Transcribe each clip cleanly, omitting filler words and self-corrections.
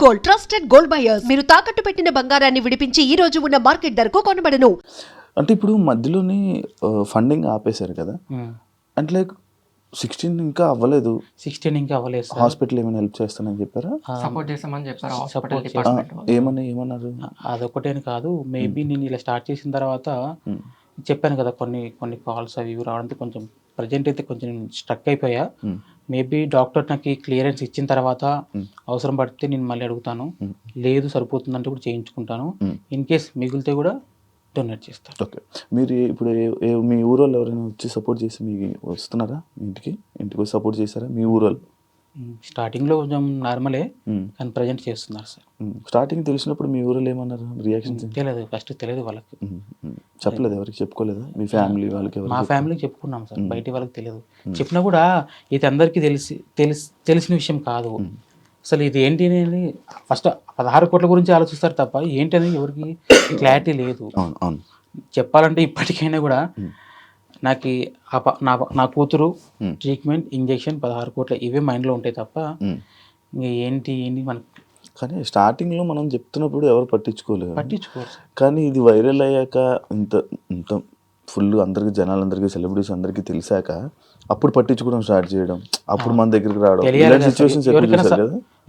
Gold, trusted gold buyers. మీరు తాకట్టు పెట్టిన బంగారాన్ని విడిపించి ఈ రోజు ఉన్న మార్కెట్ ధరకు కొనబడను. అంటే ఇప్పుడు మధ్యలోని ఫండింగ్ ఆపేశారు కదా, అంటే లైక్ 16 ఇంకా అవ్వలేదు. 16 ఇంకా అవ్వలేదు సార్. హాస్పిటల్ ఏమైనా హెల్ప్ చేస్తానని చెప్పారా? సపోర్ట్ చేస్తామని చెప్పారు హాస్పిటల్ సపోర్ట్ డిపార్ట్మెంట్. ఏమన్నారు? అదొకటేని కాదు, మేబీ నేను ఇలా స్టార్ట్ చేసిన తర్వాత చెప్పాను కదా కొన్ని కాల్స్ అవి ఇవి రావడంతో కొంచెం ప్రజెంట్ అయితే కొంచెం స్ట్రక్ అయిపోయా. మేబీ డాక్టర్ నాకు క్లియరెన్స్ ఇచ్చిన తర్వాత అవసరం పడితే నేను మళ్ళీ అడుగుతాను, లేదు సరిపోతుందంటే కూడా చేయించుకుంటాను. ఇన్ కేస్ మిగిలితే కూడా డొనేట్ చేస్తాను. ఓకే, మీరు ఇప్పుడు మీ ఊరోళ్ళు ఎవరైనా వచ్చి సపోర్ట్ చేసి మీకు వస్తున్నారా? ఇంటికి వచ్చి సపోర్ట్ చేశారా మీ ఊరోళ్ళు? స్టార్టింగ్లో కొంచెం నార్మలే, కానీ ప్రజెంట్ చేస్తున్నారు సార్. స్టార్టింగ్ తెలిసినప్పుడు మీ ఊరోళ్ళు ఏమన్నారు? రియాక్షన్స్ తెలియదు, ఫస్ట్ తెలియదు వాళ్ళకి. చెప్పలేదు, ఎవరికి చెప్పుకోలేదా? మీ ఫ్యామిలీ వాళ్ళకి? మా ఫ్యామిలీకి చెప్పుకున్నాం సార్, బయట వాళ్ళకి తెలియదు. చెప్పినా కూడా ఇది అందరికీ తెలిసిన విషయం కాదు. అసలు ఇది ఏంటి అనేది ఫస్ట్ 16 కోట్ల గురించి ఆలోచిస్తారు తప్ప ఏంటి అనేది ఎవరికి క్లారిటీ లేదు. చెప్పాలంటే ఇప్పటికైనా కూడా నాకు నా కూతురు ట్రీట్మెంట్, ఇంజెక్షన్, 16 కోట్ల ఇవే మైండ్లో ఉంటాయి తప్ప ఇంకా ఏంటి మనకి. కానీ స్టార్టింగ్లో మనం చెప్తున్నప్పుడు ఎవరు పట్టించుకోరు. కానీ ఇది వైరల్ అయ్యాక ఇంత ఫుల్ అందరికి, జనాలందరికీ, సెలబ్రిటీస్ అందరికీ తెలిసాక అప్పుడు పట్టించుకోవడం స్టార్ట్ చేయడం, అప్పుడు మన దగ్గరికి రావడం.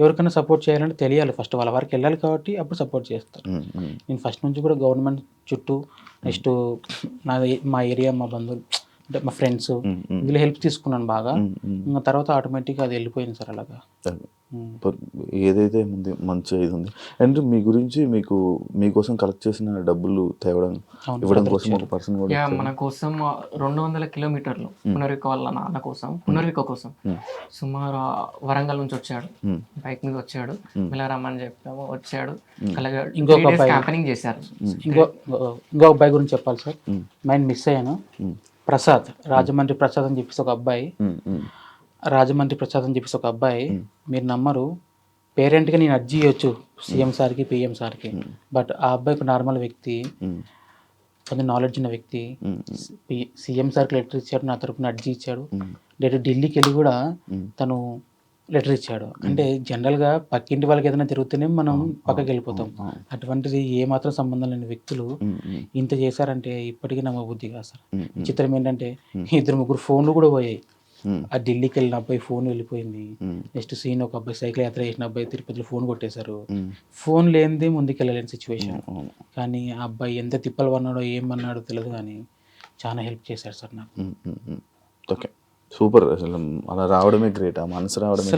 ఎవరికైనా సపోర్ట్ చేయాలంటే తెలియాలి, ఫస్ట్ వాళ్ళ వరకు వెళ్ళాలి కాబట్టి అప్పుడు సపోర్ట్ చేస్తారు. నేను ఫస్ట్ నుంచి కూడా గవర్నమెంట్ చుట్టూ, నెక్స్ట్ మా ఏరియా, మా బంధువులు అంటే మా ఫ్రెండ్స్ వీళ్ళు హెల్ప్ తీసుకున్నాను బాగా. ఇంకా తర్వాత ఆటోమేటిక్గా అది వెళ్ళిపోయింది సార్ అలాగా. ఏదైతే ఉంది మంచి ఇది ఉంది. అండ్ మీ గురించి మీకోసం కలెక్ట్ చేసిన డబ్బులు తేవడం, ఇవ్వడం కోసం ఒక పర్సన్ కూడా మన కోసం 200 కిలోమీటర్లు పునర్విక వాళ్ళ నాన్న కోసం, పునర్విక కోసం సుమారు వరంగల్ నుంచి వచ్చాడు, బైక్ మీద వచ్చాడు, ఇలా రమ్మని చెప్పాము, వచ్చాడు. ఇంకొక క్యాంపెనింగ్ చేశారు. ఇంకో అబ్బాయి గురించి చెప్పాలి సార్, మైండ్ మిస్ అయ్యాను. ప్రసాద్, రాజమండ్రి ప్రసాద్ అని చెప్పేసి ఒక అబ్బాయి, మీరు నమ్మరు, పేరెంట్గా నేను అర్జీ ఇవ్వచ్చు సీఎం సార్కి, పిఎం సార్కి. బట్ ఆ అబ్బాయి ఒక నార్మల్ వ్యక్తి, కొంచెం నాలెడ్జ్ ఉన్న వ్యక్తి. సీఎం సార్కి లెటర్ ఇచ్చాడు, నా తరపున అర్జీ ఇచ్చాడు. డైరెక్ట్ ఢిల్లీకి వెళ్ళి కూడా తను లెటర్ ఇచ్చాడు. అంటే జనరల్గా పక్కింటి వాళ్ళకి ఏదైనా తిరుగుతూనే మనం పక్కకి వెళ్ళిపోతాం. అటువంటిది ఏమాత్రం సంబంధం లేని వ్యక్తులు ఇంత చేశారంటే ఇప్పటికీ నమ్మబుద్ధి కాదు సార్. విచిత్రం ఏంటంటే 2-3 ఫోన్లు కూడా పోయాయి. ఆ ఢిల్లీకి వెళ్ళిన అబ్బాయి ఫోన్ వెళ్ళిపోయింది. నెక్స్ట్ సీన్ ఒక అబ్బాయి సైకిల్ యాత్ర చేసిన అబ్బాయి తిరుపతిలో ఫోన్ కొట్టేశారు. ఫోన్ లేనిదే ముందుకు వెళ్ళలేని సిచ్యువేషన్. కానీ ఆ అబ్బాయి ఎంత తిప్పలు పన్నాడో ఏమన్నాడో తెలియదు, కానీ చాలా హెల్ప్ చేశారు సార్ నాకు. Okay, super. అసలు అలా రావడమే గ్రేట్, ఆ మనసు రావడమే.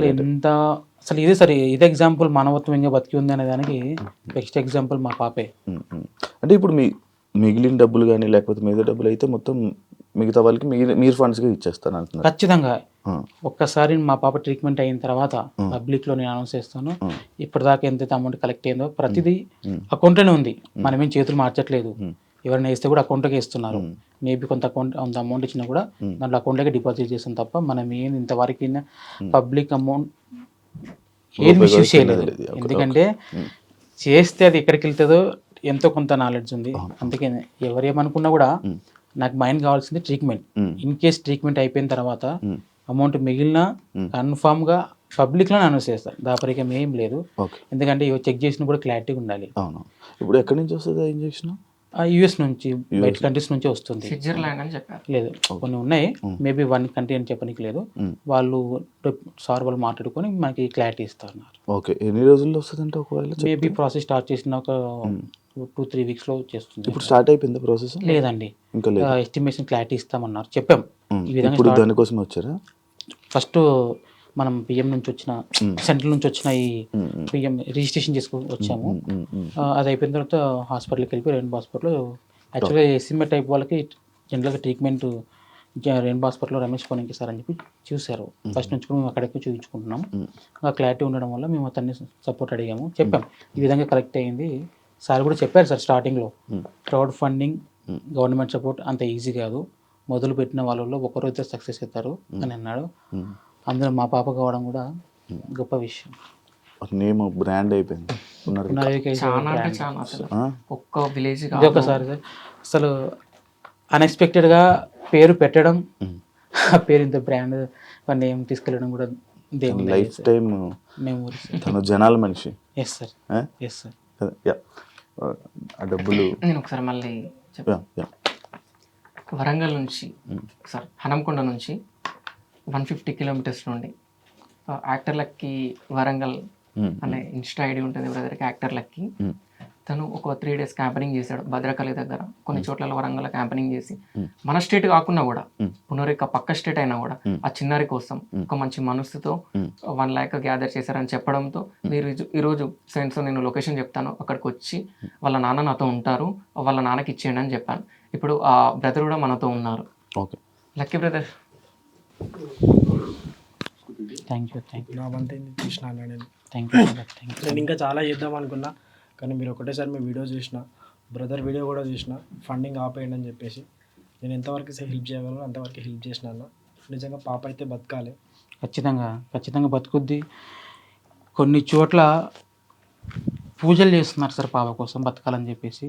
అసలు ఇదే సరే, ఇదే ఎగ్జాంపుల్ మానవత్వం ఇంకా బతికి ఉంది అనే దానికి బెస్ట్ ఎగ్జాంపుల్ మా పాపే. అంటే ఇప్పుడు మిగిలిన డబ్బులు కానీ లేకపోతే మిగతా డబ్బులు అయితే మొత్తం మిగతా వాళ్ళకి మీరు ఫండ్స్గా ఇచ్చేస్తాను అంటున్నారు? ఖచ్చితంగా. ఒక్కసారి మా పాప ట్రీట్మెంట్ అయిన తర్వాత పబ్లిక్లో నేను అనౌన్స్ చేస్తాను. ఇప్పటిదాకా ఎంతైతే అమౌంట్ కలెక్ట్ అయిందో ప్రతిదీ అకౌంట్లోనే ఉంది, మనమేం చేతులు మార్చట్లేదు. ఎవరైనా వేస్తే కూడా అకౌంట్కి ఇస్తున్నారు. మేబీ కొంత అమౌంట్ ఇచ్చినా కూడా దాంట్లో అకౌంట్లోకి డిపాజిట్ చేస్తాం తప్ప మనం ఏం ఇంతవరకు పబ్లిక్ అమౌంట్ ఏది మిస్యూజ్ చేయలేదు. ఎందుకంటే చేస్తే అది ఎక్కడికి వెళ్తుందో ఎంతో కొంత నాలెడ్జ్ ఉంది. అందుకే ఎవరేమనుకున్నా కూడా నాకు మైండ్ కావాల్సింది ట్రీట్మెంట్. ఇన్ కేస్ ట్రీట్మెంట్ అయిపోయిన తర్వాత అమౌంట్ మిగిలిన కన్ఫామ్గా పబ్లిక్లో అనౌన్స్ చేస్తాను, దాపరికం ఏం లేదు. ఎందుకంటే ఇవి చెక్ చేసిన కూడా క్లారిటీగా ఉండాలి. అవును. ఇప్పుడు ఎక్కడి నుంచి వస్తుంది ఆ ఇంజెక్షన్? యూఎస్ నుంచి, బయట కంట్రీస్ నుంచి వస్తుంది. స్విట్జర్లాండ్ అని చెప్పారు. లేదు, కొన్ని ఉన్నాయి, మేబీ 1 కంట్రీ అని చెప్పడానికి లేదు. వాళ్ళు మాట్లాడుకొని మనకి క్లారిటీ ఇస్తారు. ఓకే, ఎన్ని రోజుల్లో వస్తుంది అంటే? ఒకవేళ మేబీ ప్రాసెస్ స్టార్ట్ చేసిన ఒక 2-3 వీక్స్లో చేస్తుంది. ఇప్పుడు స్టార్ట్ అయిపోయింది ప్రాసెస్? లేదండి, ఇంకా లేదు. ఎస్టిమేషన్ క్లారిటీ ఇస్తామన్నారు, చెప్పాం. ఈ విధంగా దానికోసం వచ్చారా? ఫస్ట్ మనం పిఎం నుంచి వచ్చిన, సెంట్రల్ నుంచి వచ్చిన ఈ పిఎం రిజిస్ట్రేషన్ చేసుకొని వచ్చాము. అది అయిపోయిన తర్వాత హాస్పిటల్కి వెళ్ళిపోయి రెయిన్బో హాస్పిటల్లో, యాక్చువల్గా ఎస్ఎంఏ టైప్ వాళ్ళకి జనరల్గా ట్రీట్మెంట్ రెయిన్బో హాస్పిటల్లో రమేష్ పోనీకి సార్ అని చెప్పి చూశారు. ఫస్ట్ నుంచి కూడా మేము అక్కడికి చూపించుకుంటున్నాం. ఆ క్లారిటీ ఉండడం వల్ల మేము అతన్ని సపోర్ట్ అడిగాము, చెప్పాం ఈ విధంగా కరెక్ట్ అయింది. సార్ కూడా చెప్పారు సార్ స్టార్టింగ్లో, క్రౌడ్ ఫండింగ్, గవర్నమెంట్ సపోర్ట్ అంత ఈజీ కాదు, మొదలు పెట్టిన వాళ్ళలో ఒకరు అయితే సక్సెస్ అవుతారు అని అన్నాడు. అందులో మా పాప కావడం కూడా గొప్ప విషయం. నేమ్ బ్రాండ్ అయిపోయింది. ఒకసారి అసలు అన్ఎక్స్పెక్టెడ్గా పేరు పెట్టడం, ఆ పేరు ఇంత బ్రాండ్ నేమ్ తీసుకెళ్ళడం కూడా దేవుని లైఫ్ టైం తను జనాల మనిషి. ఎస్ సార్, ఆ? Yes sir. కదా, యా. ఆ డబ్బులు నేను ఒకసారి మళ్ళీ చెప్తాను. Yeah, yeah. వరంగల్ నుంచి సార్ హనంకొండ నుంచి 150 కిలోమీటర్స్ నుండి యాక్టర్ లక్కీ వరంగల్ అనే ఇన్స్టా ఐడి ఉంటుంది బ్రదర్కి, యాక్టర్ లక్కీ. తను ఒక 3 days క్యాంపెనింగ్ చేశాడు భద్రకాళి దగ్గర, కొన్ని చోట్ల వరంగల్ క్యాంపెనింగ్ చేసి మన స్టేట్ కాకుండా కూడా పునరిక పక్క స్టేట్ అయినా కూడా ఆ చిన్నారి కోసం ఒక మంచి మనసుతో 1 lakh గ్యాదర్ చేశారని చెప్పడంతో మీరు ఈరోజు ఫ్రెండ్స్ నేను లొకేషన్ చెప్తాను, అక్కడికి వచ్చి వాళ్ళ నాన్న నాతో ఉంటారు, వాళ్ళ నాన్నకి ఇచ్చేయండి అని చెప్పాను. ఇప్పుడు ఆ బ్రదర్ కూడా మనతో ఉన్నారు. Okay, lucky brother. Thank you, thank you, నా వంత చూసినా నేను థ్యాంక్ యూ, థ్యాంక్ యూ. నేను ఇంకా చాలా చేద్దాం అనుకున్నా, కానీ మీరు ఒకటేసారి మీ వీడియో చూసిన, బ్రదర్ వీడియో కూడా చూసిన, ఫండింగ్ ఆపేయండి అని చెప్పేసి నేను ఎంతవరకు హెల్ప్ చేయగలను అంతవరకు హెల్ప్ చేసిన అన్న. నిజంగా పాప అయితే బతకాలి. ఖచ్చితంగా ఖచ్చితంగా బతుకుద్ది. కొన్ని చోట్ల పూజలు చేస్తున్నారు సార్ పాప కోసం బతకాలని చెప్పేసి.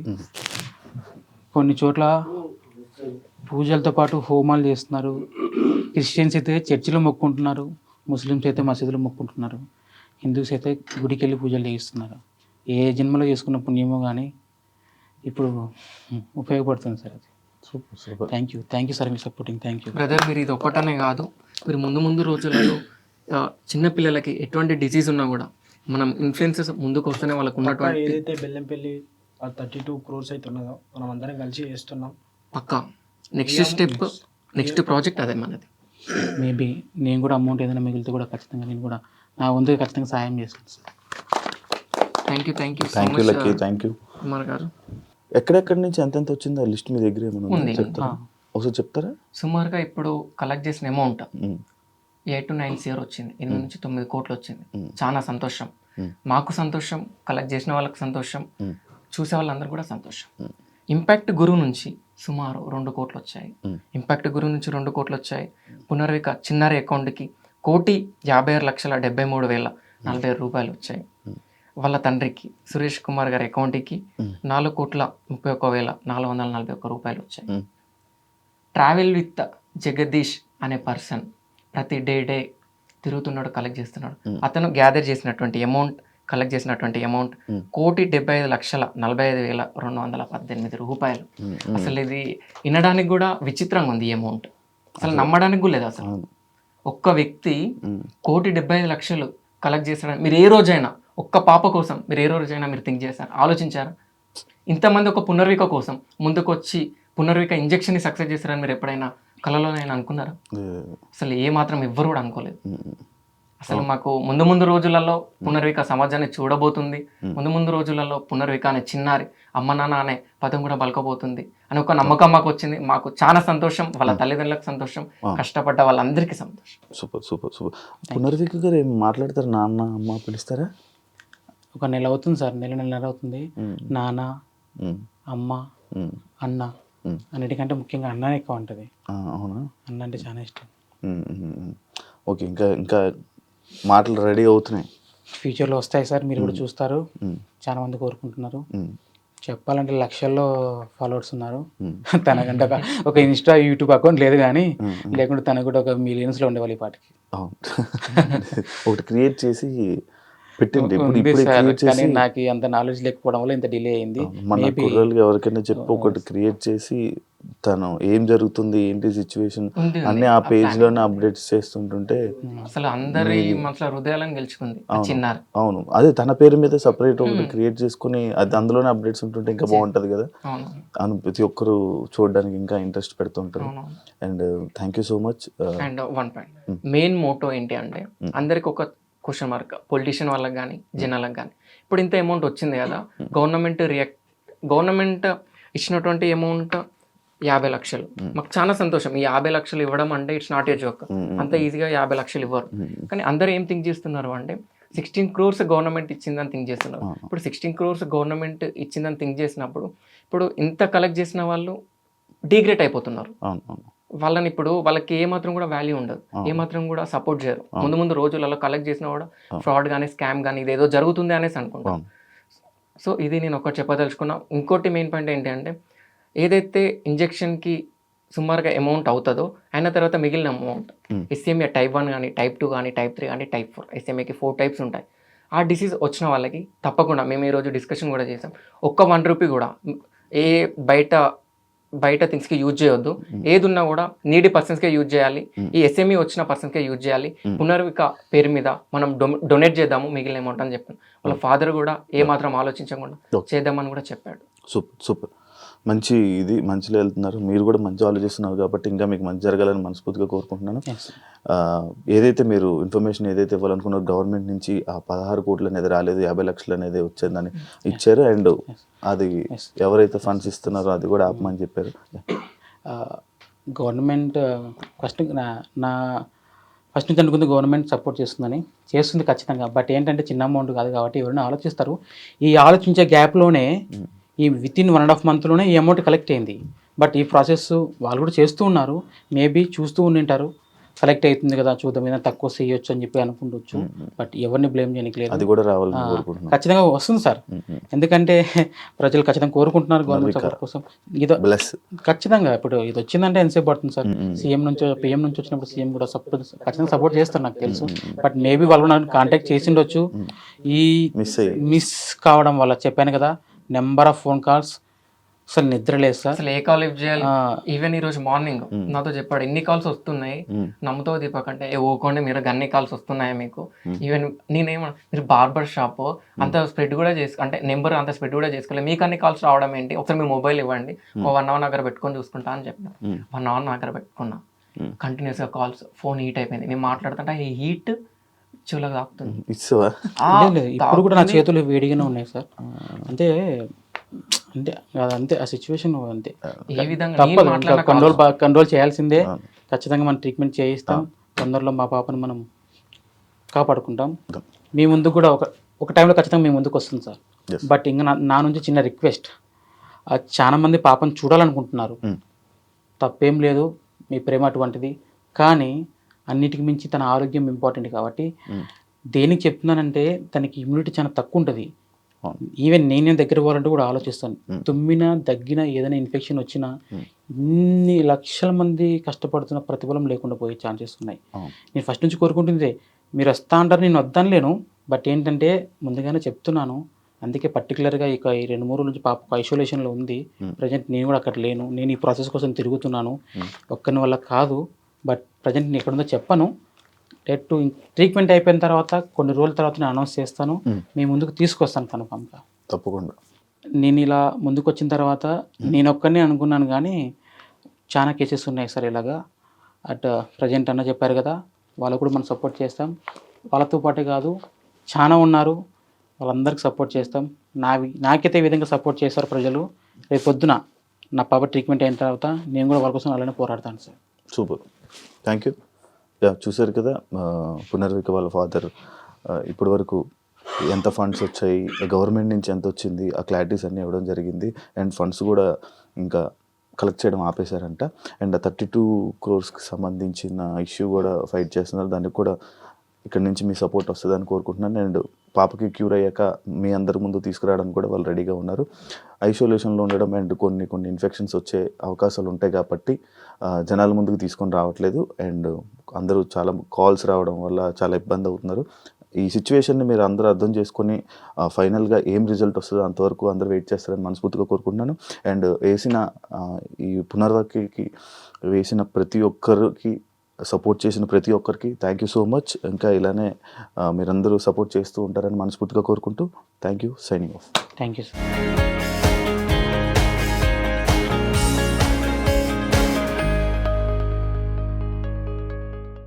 కొన్ని చోట్ల పూజలతో పాటు హోమాలు చేస్తున్నారు. క్రిస్టియన్స్ అయితే చర్చిలో మొక్కుంటున్నారు, ముస్లిమ్స్ అయితే మసీదులో మొక్కుంటున్నారు, హిందూస్ అయితే గుడికి వెళ్ళి పూజలు చేయిస్తున్నారు. ఏ జన్మలో చేసుకున్న పుణ్యమో కానీ ఇప్పుడు ఉపయోగపడుతుంది సార్ అది. Super super. Thank you sir me supporting. Thank you brother. మీరు ఇది ఒక్కటనే కాదు, మీరు ముందు రోజులలో చిన్నపిల్లలకి ఎటువంటి డిసీజ్ ఉన్నా కూడా మనం ఇన్ఫ్లుయెన్సెస్ ముందుకు వస్తేనే వాళ్ళకు ఉన్నటువంటి ఏదైతే బెల్లంపల్లి 32 crores అయితే ఉన్నదో మనం అందరం కలిసి చేస్తున్నాం. పక్కా నెక్స్ట్ స్టెప్, నెక్స్ట్ ప్రాజెక్ట్ అదే మనది. మేబీ నేను కూడా అమౌంట్ ఏదైనా మిగిలితే కూడా ఖచ్చితంగా నేను కూడా నా వంతు ఖచ్చితంగా సాయం చేస్తాను sir. Thank you thank you lucky, thank you. Kumar గారు. ఎక్కడెక్కడి నుంచి ఎంతెంత వచ్చిందో లిస్ట్ మీ దగ్గర ఏమైనా ఉంది. చెప్తారా? ఒకసారి చెప్తారా? సుమారుగా ఇప్పుడు కలెక్ట్ చేసిన అమౌంట్ 8 to 9 crores వచ్చింది. 8 నుంచి 9 కోట్లు వచ్చింది. చాలా సంతోషం, మాకు సంతోషం, కలెక్ట్ చేసిన వాళ్ళకి సంతోషం, చూసే వాళ్ళందరూ కూడా సంతోషం. ఇంపాక్ట్ గురువు నుంచి సుమారు 2 కోట్లు వచ్చాయి. ఇంపాక్ట్ గురువు నుంచి 2 కోట్లు వచ్చాయి. పునర్విక చిన్నారి అకౌంట్కి 1,50,73,040 రూపాయలు వచ్చాయి. వాళ్ళ తండ్రికి సురేష్ కుమార్ గారి అకౌంట్కి 4,31,441 రూపాయలు వచ్చాయి. ట్రావెల్ విత్ జగదీష్ అనే పర్సన్ ప్రతి డే తిరుగుతున్నాడు, కలెక్ట్ చేస్తున్నాడు. అతను గ్యాదర్ చేసినటువంటి అమౌంట్, కలెక్ట్ చేసినటువంటి అమౌంట్ 1,75,45,218 రూపాయలు. అసలు ఇది వినడానికి కూడా విచిత్రంగా ఉంది. ఈ అమౌంట్ అసలు నమ్మడానికి కూడా లేదు. అసలు ఒక్క వ్యక్తి 1,75,00,000 కలెక్ట్ చేస్తాడని మీరు ఏ రోజైనా, ఒక్క పాప కోసం మీరు ఏ రోజైనా మీరు థింక్ చేశారు, ఆలోచించారా? ఇంతమంది ఒక పునర్విక కోసం ముందుకొచ్చి పునర్విక ఇంజెక్షన్ని సక్సెస్ చేస్తారని మీరు ఎప్పుడైనా కళలోనైనా అనుకున్నారా? అసలు ఏ మాత్రం ఎవ్వరు కూడా అనుకోలేదు. అసలు మాకు ముందు రోజులలో పునర్విక సమాజాన్ని చూడబోతుంది, ముందు రోజులలో పునర్విక అనే చిన్నారి అమ్మ నాన్న అనే పదం కూడా పలకబోతుంది అని ఒక నమ్మకం మాకు వచ్చింది. మాకు చాలా సంతోషం, వాళ్ళ తల్లిదండ్రులకు సంతోషం, కష్టపడ్డ వాళ్ళందరికీ సంతోషం. Super super super. పునర్విక గారు ఏం మాట్లాడతారు? నాన్న అమ్మ పిలుస్తారా? ఒక నెల అవుతుంది సార్, నెల అవుతుంది. నాన్న, అమ్మ, అన్న అన్నిటికంటే ముఖ్యంగా అన్ననే ఎక్కువ ఉంటుంది. అవునా? అన్న అంటే చాలా ఇష్టం. ఓకే, ఇంకా ఇంకా మాటలు రెడీ అవుతున్నాయి, ఫ్యూచర్లో వస్తాయి సార్, మీరు కూడా చూస్తారు. చాలా మంది కోరుకుంటున్నారు. చెప్పాలంటే లక్షల్లో ఫాలోవర్స్ ఉన్నారు. తనకంటే ఒక ఇన్స్టా యూట్యూబ్ అకౌంట్ లేదు, కానీ లేకుంటే తనకు కూడా ఒక మిలియన్స్లో ఉండేవాళ్ళు ఈ పాటికి. ఒకటి క్రియేట్ చేసి పెట్టింది. కానీ నాకు అంత నాలెడ్జ్ లేకపోవడం వల్ల ఇంత డిలే అయింది. మన కుర్రలకి ఎవరికైనా చెప్పి ఒకటి క్రియేట్ చేసి తను ఏం జరుగుతుంది, ఏంటి సిచ్యువేషన్ అన్ని ఆ పేజ్ లోనే అప్డేట్స్ చేస్తుంటుంటే అసలు అందరి మనసులో హృదయాలను గెలుచుకుంది చిన్నారు. అవును, అదే తన పేరు మీద సపరేట్ ఒకటి క్రియేట్ చేసుకుని అది అందులోనే అప్డేట్స్ ఉంటుంటే ఇంకా బాగుంటది కదా అని ప్రతి ఒక్కరు చూడడానికి ఇంకా ఇంట్రెస్ట్ పెడుతుంటారు. And thank you so much. And 1 point main motto ఏంటి అంటే అందరికి ఒక క్వశ్చన్ మార్క్, పొలిటీషియన్ వాళ్ళకి కానీ జనాలకు కానీ. ఇప్పుడు ఇంత అమౌంట్ వచ్చింది కదా, గవర్నమెంట్ ఇచ్చినటువంటి అమౌంట్ 50 లక్షలు. మాకు చాలా సంతోషం. ఈ 50 లక్షలు ఇవ్వడం అంటే ఇట్స్ నాట్ ఏ జోక్. అంత ఈజీగా 50 లక్షలు ఇవ్వరు. కానీ అందరూ ఏం థింక్ చేస్తున్నారు అంటే 16 crores గవర్నమెంట్ ఇచ్చిందని థింక్ చేస్తున్నారు. ఇప్పుడు 16 crores గవర్నమెంట్ ఇచ్చిందని థింక్ చేసినప్పుడు ఇప్పుడు ఇంత కలెక్ట్ చేసిన వాళ్ళు డిగ్రేట్ అయిపోతున్నారు. వాళ్ళని ఇప్పుడు వాళ్ళకి ఏమాత్రం కూడా వాల్యూ ఉండదు, ఏమాత్రం కూడా సపోర్ట్ చేయరు. ముందు రోజులలో కలెక్ట్ చేసినా కూడా ఫ్రాడ్ కానీ స్కామ్ కానీ ఇదేదో జరుగుతుంది అనేసి అనుకుంటాం. సో ఇది నేను ఒకటి చెప్పదలుచుకున్నా. ఇంకోటి మెయిన్ పాయింట్ ఏంటి అంటే ఏదైతే ఇంజెక్షన్కి సుమారుగా అమౌంట్ అవుతుందో అయిన తర్వాత మిగిలిన అమౌంట్ ఎస్ఎంఏ టైప్ 1 కానీ టైప్ 2 కానీ టైప్ 3 కానీ టైప్ 4 ఎస్ఎంఏకి 4 types ఉంటాయి. ఆ డిసీజ్ వచ్చిన వాళ్ళకి తప్పకుండా మేము ఈరోజు డిస్కషన్ కూడా చేసాం, ఒక్క ₹1 కూడా ఏ బయట థింగ్స్కి యూజ్ చేయొద్దు, ఏది ఉన్నా కూడా నీడీ పర్సన్స్కే యూజ్ చేయాలి, ఈ SME వచ్చిన పర్సన్స్కే యూజ్ చేయాలి, పునర్విక పేరు మీద మనం డొనేట్ చేద్దాము మిగిలిన అమౌంట్ అని చెప్పాను. వాళ్ళ ఫాదర్ కూడా ఏమాత్రం ఆలోచించకుండా చేద్దామని కూడా చెప్పాడు. సూపర్ మంచిలో వెళ్తున్నారు, మీరు కూడా మంచి ఆలోచిస్తున్నారు కాబట్టి ఇంకా మీకు మంచి జరగాలని మనస్ఫూర్తిగా కోరుకుంటున్నాను. ఏదైతే మీరు ఇన్ఫర్మేషన్ ఏదైతే ఇవ్వాలనుకున్నారో గవర్నమెంట్ నుంచి ఆ 16 కోట్లు అనేది రాలేదు, 50 లక్షలు అనేది వచ్చేదని ఇచ్చారు. అండ్ అది ఎవరైతే ఫండ్స్ ఇస్తున్నారో అది కూడా ఆపమని చెప్పారు. గవర్నమెంట్ ఫస్ట్ నుంచి అనుకుంది గవర్నమెంట్ సపోర్ట్ చేస్తుంది ఖచ్చితంగా. బట్ ఏంటంటే చిన్న అమౌంట్ కాదు కాబట్టి ఎవరైనా ఆలోచిస్తారు. ఈ ఆలోచించే గ్యాప్లోనే ఈ వితిన్ 1.5 మంత్లోనే ఈ అమౌంట్ కలెక్ట్ అయింది. బట్ ఈ ప్రాసెస్ వాళ్ళు కూడా చేస్తూ ఉన్నారు, మేబీ చూస్తూ ఉండింటారు, కలెక్ట్ అవుతుంది కదా చూద్దాం ఏదైనా తక్కువ చేయొచ్చు అని చెప్పి అనుకుంటూ. బట్ ఎవరిని బ్లేమ్ చేయడానికి లేదు, అది కూడా రావాలని కోరుకుంటున్నాను. ఖచ్చితంగా వస్తుంది సార్, ఎందుకంటే ప్రజలు ఖచ్చితంగా కోరుకుంటున్నారు గవర్నమెంట్ సపోర్ట్ కోసం. ఇది ఖచ్చితంగా ఇప్పుడు ఇది వచ్చిందంటే ఎంతసేపు పడుతుంది సార్, PM నుంచి వచ్చినప్పుడు సీఎం కూడా ఖచ్చితంగా సపోర్ట్ చేస్తారు నాకు తెలుసు. బట్ మేబీ వాళ్ళు నన్ను కాంటాక్ట్ చేసిండొచ్చు, ఈ మిస్ కావడం వల్ల చెప్పాను కదా నెంబర్ ఆఫ్ ఫోన్ కాల్స్, అసలు నిద్ర లేదు సార్, అసలు ఏ కాల్ లిఫ్ట్ చేయాలి. ఈవెన్ ఈ రోజు మార్నింగ్ నాతో చెప్పాడు ఎన్ని కాల్స్ వస్తున్నాయి నమ్ముతో దీపక్ అంటే ఊకోండి మీరు అన్ని కాల్స్ వస్తున్నాయి మీకు. ఈవెన్ నేనేమన్నా మీరు బార్బర్ షాప్ అంత స్ప్రెడ్ కూడా అంటే నెంబర్ అంత స్ప్రెడ్ కూడా చేసుకోలేదు, మీకు అన్ని కాల్స్ రావడం ఏంటి, ఒకసారి మీ మొబైల్ ఇవ్వండి 1 అవర్ దగ్గర పెట్టుకొని చూసుకుంటా అని చెప్పిన. 1 అవర్ దగ్గర పెట్టుకున్నా, కంటిన్యూస్గా కాల్స్, ఫోన్ హీట్ అయిపోయింది. నేను మాట్లాడుతుంటే ఈ హీట్ చెవులకు తాకుతుంది. ఇప్పుడు కూడా నా చేతులు వేడిగానే ఉన్నాయి సార్. అంటే అంతే ఆ సిచ్యువేషన్ అంతే, ఏ విధంగా తప్పదు, కంట్రోల్ చేయాల్సిందే. ఖచ్చితంగా మనం ట్రీట్మెంట్ చేయిస్తాం, తొందరలో మా పాపను మనం కాపాడుకుంటాం. మీ ముందు కూడా ఒక టైంలో ఖచ్చితంగా మీ ముందుకు వస్తుంది సార్. బట్ ఇంకా నా నుంచి చిన్న రిక్వెస్ట్, చాలా మంది పాపను చూడాలనుకుంటున్నారు, తప్పేం లేదు, మీ ప్రేమ అటువంటిది. కానీ అన్నిటికి మించి తన ఆరోగ్యం ఇంపార్టెంట్ కాబట్టి దేనికి చెప్తున్నానంటే తనకి ఇమ్యూనిటీ చాలా తక్కువ ఉంటుంది. ఈవెన్ నేను దగ్గర పోవాలంటే కూడా ఆలోచిస్తాను, తుమ్మినా దగ్గినా ఏదైనా ఇన్ఫెక్షన్ వచ్చినా ఇన్ని లక్షల మంది కష్టపడుతున్న ప్రతిఫలం లేకుండా పోయే ఛాన్సెస్ ఉన్నాయి. నేను ఫస్ట్ నుంచి కోరుకుంటుంది మీరు వస్తా అంటారు, నేను వద్దాను. బట్ ఏంటంటే ముందుగానే చెప్తున్నాను, అందుకే పర్టికులర్గా ఇక ఈ 2-3 రోజుల నుంచి పాప ఐసోలేషన్లో ఉంది. ప్రజెంట్ నేను కూడా అక్కడ లేను, నేను ఈ ప్రాసెస్ కోసం తిరుగుతున్నాను, ఒక్కని వల్ల కాదు. బట్ ప్రజెంట్ నేను ఎక్కడుందో చెప్పను, డేట్ ట్రీట్మెంట్ అయిపోయిన తర్వాత కొన్ని రోజుల తర్వాత నేను అనౌన్స్ చేస్తాను, మీ ముందుకు తీసుకొస్తాను కన్ఫామ్గా, తప్పకుండా. నేను ఇలా ముందుకు వచ్చిన తర్వాత నేను ఒక్కనే అనుకున్నాను, కానీ చాలా కేసెస్ ఉన్నాయి సార్ ఇలాగా. ప్రజెంట్ అన్న చెప్పారు కదా, వాళ్ళు కూడా మనం సపోర్ట్ చేస్తాం. వాళ్ళతో పాటే కాదు చాలా ఉన్నారు, వాళ్ళందరికీ సపోర్ట్ చేస్తాం. నాకైతే ఈ విధంగా సపోర్ట్ చేస్తారు ప్రజలు. రేపు పొద్దున నా పాప ట్రీట్మెంట్ అయిన తర్వాత నేను కూడా వాళ్ళ కోసం అలానే పోరాడతాను సార్. Super, thank you. చూసారు కదా పునర్విక వాళ్ళ ఫాదర్ ఇప్పటి వరకు ఎంత ఫండ్స్ వచ్చాయి, గవర్నమెంట్ నుంచి ఎంత వచ్చింది, ఆ క్లారిటీస్ అన్నీ ఇవ్వడం జరిగింది. అండ్ ఫండ్స్ కూడా ఇంకా కలెక్ట్ చేయడం ఆపేశారంట. అండ్ 32 crores సంబంధించిన ఇష్యూ కూడా ఫైట్ చేస్తున్నారు, దానికి కూడా ఇక్కడ నుంచి మీ సపోర్ట్ వస్తుందని కోరుకుంటున్నాను. అండ్ పాపకి క్యూర్ అయ్యాక మీ అందరి ముందు తీసుకురావడానికి కూడా వాళ్ళు రెడీగా ఉన్నారు. ఐసోలేషన్లో ఉండడం అండ్ కొన్ని ఇన్ఫెక్షన్స్ వచ్చే అవకాశాలు ఉంటాయి కాబట్టి జనాల ముందుకు తీసుకొని రావట్లేదు. అండ్ అందరూ చాలా కాల్స్ రావడం వల్ల చాలా ఇబ్బంది అవుతున్నారు. ఈ సిచ్యువేషన్ని మీరు అందరూ అర్థం చేసుకొని ఫైనల్గా ఏం రిజల్ట్ వస్తుందో అంతవరకు అందరూ వెయిట్ చేస్తారని మనస్ఫూర్తిగా కోరుకుంటున్నాను. అండ్ ఈ పునర్వికకి వేసిన ప్రతి ఒక్కరికి, సపోర్ట్ చేసిన ప్రతి ఒక్కరికి థ్యాంక్ యూ సో మచ్. ఇంకా ఇలానే మీరందరూ సపోర్ట్ చేస్తూ ఉంటారని మనస్ఫూర్తిగా కోరుకుంటూ thank you, signing off. Thank you sir.